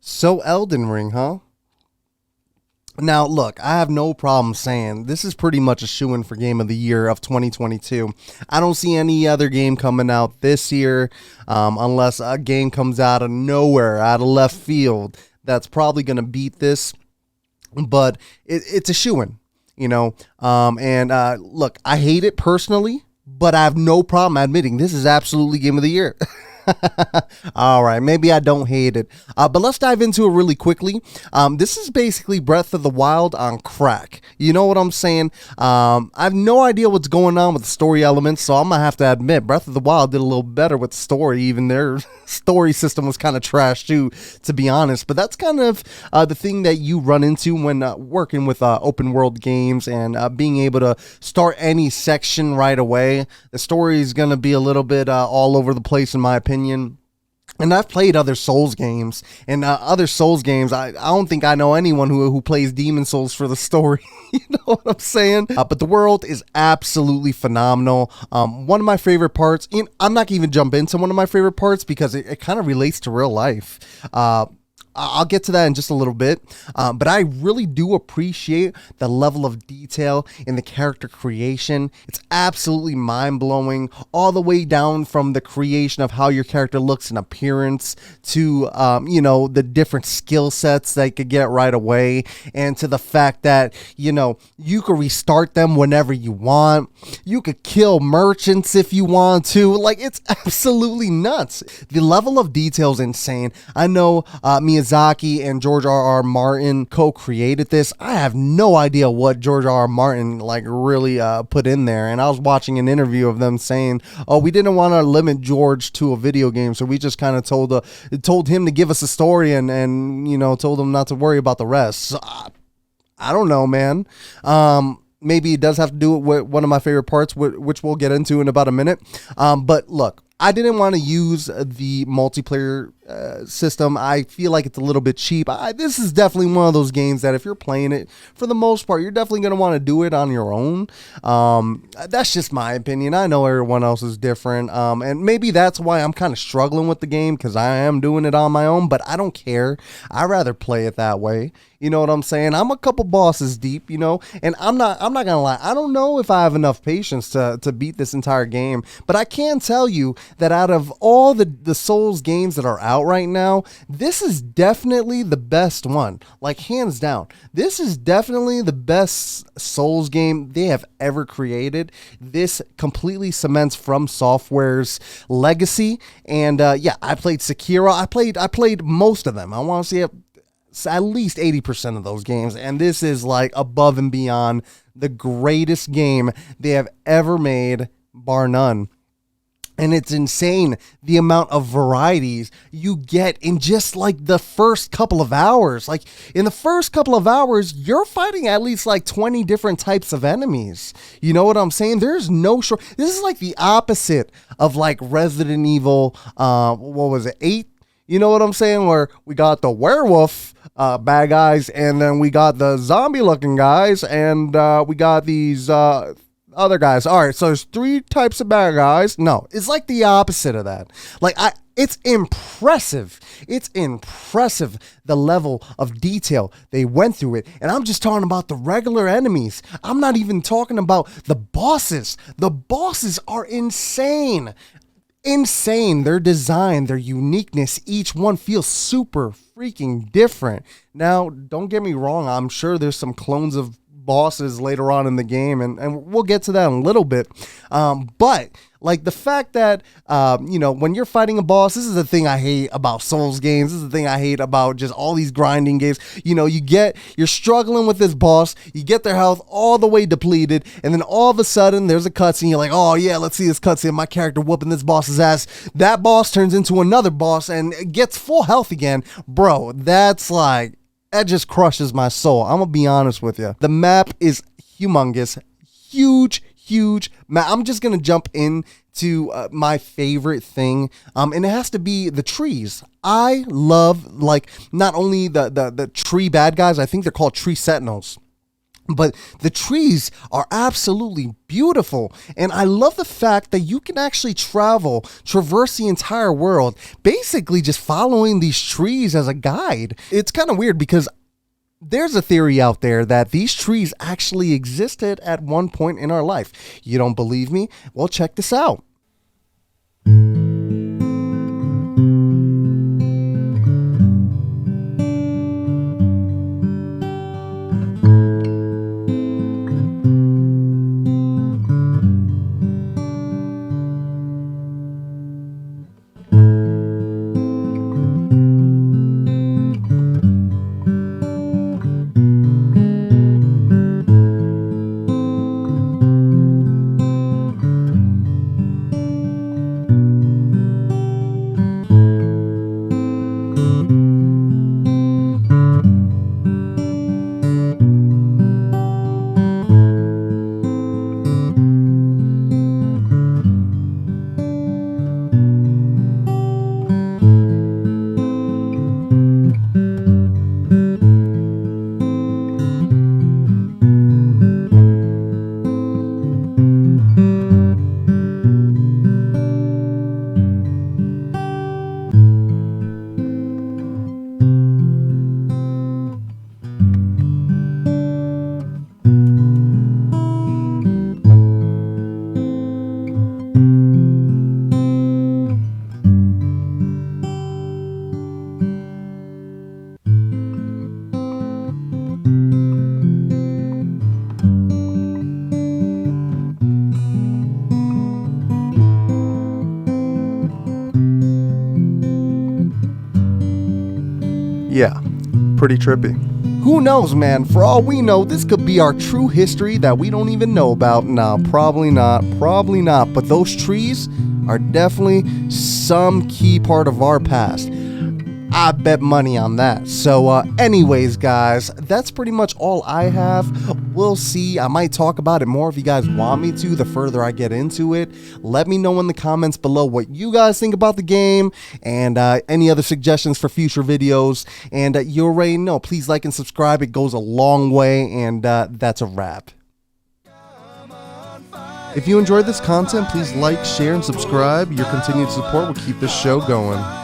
So Elden Ring, huh? Now, look, I have no problem saying this is pretty much a shoo-in for Game of the Year of 2022. I don't see any other game coming out this year unless a game comes out of nowhere, out of left field, that's probably going to beat this. But it's a shoo-in, you know. Look, I hate it personally, but I have no problem admitting this is absolutely Game of the Year. All right, maybe I don't hate it, but let's dive into it really quickly. This is basically Breath of the Wild on crack. You know what I'm saying? I have no idea what's going on with the story elements, so I'm gonna have to admit Breath of the Wild did a little better with the story. Even their story system was kind of trash too, to be honest. But that's kind of the thing that you run into when working with open world games and being able to start any section right away. The story is gonna be a little bit all over the place, in my opinion. And I've played other Souls games, and I don't think I know anyone who plays Demon Souls for the story. You know what I'm saying? But the world is absolutely phenomenal. One of my favorite parts, I'm not going to even jump into one of my favorite parts because it kind of relates to real life. I'll get to that in just a little bit, but I really do appreciate the level of detail in the character creation. It's absolutely mind-blowing, all the way down from the creation of how your character looks in appearance to, the different skill sets that you could get right away, and to the fact that, you can restart them whenever you want. You could kill merchants if you want to. Like, it's absolutely nuts. The level of detail is insane. I know Miyazaki and George R.R. Martin co-created this. I have no idea what George R.R. Martin really put in there. And I was watching an interview of them saying, "Oh, we didn't want to limit George to a video game, so we just kind of told him to give us a story and told him not to worry about the rest." So, I don't know, man. Maybe it does have to do with one of my favorite parts, which we'll get into in about a minute. But look, I didn't want to use the multiplayer system. I feel like it's a little bit cheap. This is definitely one of those games that if you're playing it, for the most part, you're definitely going to want to do it on your own. That's just my opinion. I know everyone else is different. And maybe that's why I'm kind of struggling with the game, because I am doing it on my own, but I don't care. I'd rather play it that way. You know what I'm saying? I'm a couple bosses deep, and I'm not gonna lie. I don't know if I have enough patience to beat this entire game, but I can tell you that out of all the Souls games that are out right now, this is definitely the best one. Like, hands down. This is definitely the best Souls game they have ever created. This completely cements From Software's legacy. And I played Sekiro. I played most of them. I want to say at least 80% of those games, and this is like above and beyond the greatest game they have ever made, bar none. And it's insane the amount of varieties you get in just like the first couple of hours. Like, in the first couple of hours, you're fighting at least like 20 different types of enemies. You know what I'm saying? There's no short. This is like the opposite of like Resident Evil, 8? You know what I'm saying? Where we got the werewolf bad guys, and then we got the zombie looking guys, and we got these other guys. All right, so there's 3 types of bad guys. No, it's like the opposite of that. It's impressive. It's impressive the level of detail they went through it. And I'm just talking about the regular enemies. I'm not even talking about the bosses. The bosses are insane. Their design, their uniqueness, each one feels super freaking different. Now, don't get me wrong, I'm sure there's some clones of bosses later on in the game, and we'll get to that in a little bit. But like the fact that when you're fighting a boss, this is the thing I hate about Souls games. This is the thing I hate about just all these grinding games. You're struggling with this boss, you get their health all the way depleted, and then all of a sudden there's a cutscene. You're like, oh yeah, let's see this cutscene. My character whooping this boss's ass. That boss turns into another boss and gets full health again. Bro, that just crushes my soul. I'm gonna be honest with you. The map is humongous, huge map. I'm just gonna jump into my favorite thing, and it has to be the trees. I love not only the tree bad guys. I think they're called tree sentinels. But the trees are absolutely beautiful. And I love the fact that you can actually traverse the entire world, basically just following these trees as a guide. It's kind of weird because there's a theory out there that these trees actually existed at one point in our life. You don't believe me? Well, check this out. Yeah, pretty trippy. Who knows, man? For all we know, this could be our true history that we don't even know about. Nah, probably not. Probably not. But those trees are definitely some key part of our past. I bet money on that. So anyways, guys, that's pretty much all I have. We'll see. I might talk about it more if you guys want me to, the further I get into it. Let me know in the comments below what you guys think about the game and any other suggestions for future videos. And you already know, please like and subscribe. It goes a long way, and that's a wrap. If you enjoyed this content, please like, share, and subscribe. Your continued support will keep this show going.